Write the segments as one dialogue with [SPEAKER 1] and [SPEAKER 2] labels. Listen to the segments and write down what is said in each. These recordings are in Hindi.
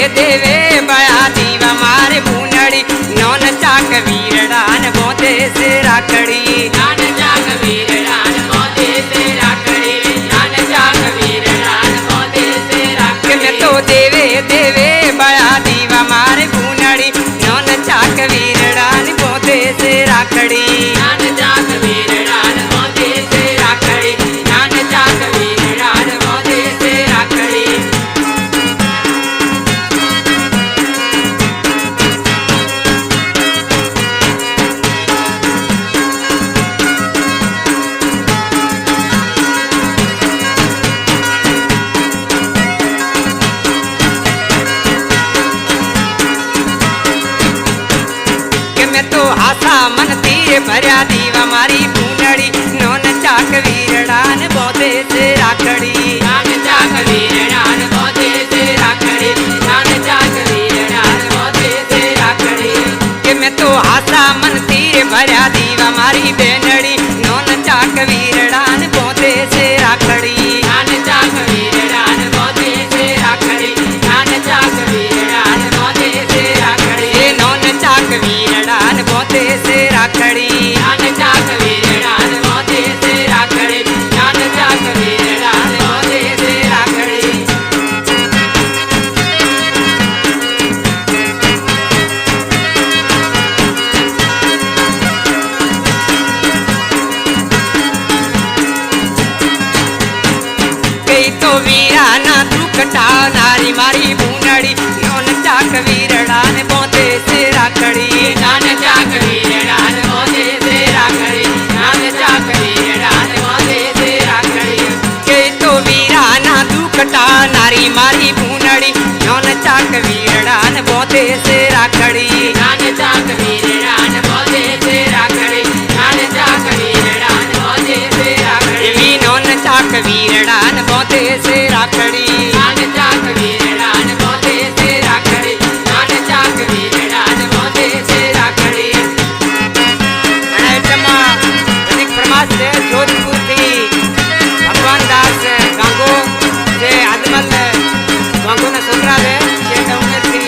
[SPEAKER 1] देवे बया दीवा मारे भूनड़ी नौन चाक वीरडान बोते से राखड़ी
[SPEAKER 2] नान चाक वीरडान बोते से राखड़ी नान चाक वीरडान बोते से राखड़ी
[SPEAKER 1] मैं तो देवे देवे बया दीवा मारे भूनड़ी नौन चाक वीरडान बोते से राखड़ी
[SPEAKER 2] नान चाक वीरडान बोते से राखड़ी नान चाक वीरडान बोते से राखड़ी
[SPEAKER 1] हासा मन तीर भरिया दीवा मारी भूनड़ी नौन चाक वीरडान बोते से राखड़ी
[SPEAKER 2] नान चाक वीरडान बोते से राखड़ी नान चाक वीरडान बोते से राखड़ी
[SPEAKER 1] के मैं तो हासा मन तीर भरिया दीवा मारी बेनड़ी नौन चाक वीरडान बोते से राखड़ी
[SPEAKER 2] नान चाक वीरडान बोते से राखड़ी नान चाक वीरडान बोते से राखड़ी
[SPEAKER 1] नौन चाक वीरडान बोते से राखड़ी
[SPEAKER 2] नान चाक वीरडान बोते से राखड़ी नान चाक वीरडान बोते से राखड़ी
[SPEAKER 1] कई तो वीरा ना तू कटा नारी मारी भूनड़ी नौन चाक वीरडान बोते से राखड़ी
[SPEAKER 2] नान चाक वीरडान बोते से राखड़ी नान चाक वीरडान बोते से राखड़ी
[SPEAKER 1] के तो वीरा ना तू कटा नारी मारी भूनड़ी नौन चाक वीरडान बोते से राखड़ी
[SPEAKER 2] नान चाक वीरडान बोते से राखड़ी नान चाक वीरडान बोते से राखड़ी
[SPEAKER 1] वी नौन चाक वीरडान बोते से राखड़ी
[SPEAKER 2] नान चाक वीरडान बोते से राखड़ी नान चाक वीरडान बोते से राखड़ी
[SPEAKER 1] प्रमाद से जोधपुर थी भगवान दास गांगो से आदमल गांगो ना सोचरा है ये उम्मीद थी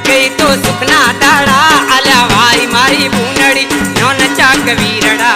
[SPEAKER 1] कई तो सुखना दाड़ा आला भाई मारी भूनड़ी नौन चाक वीरड़ा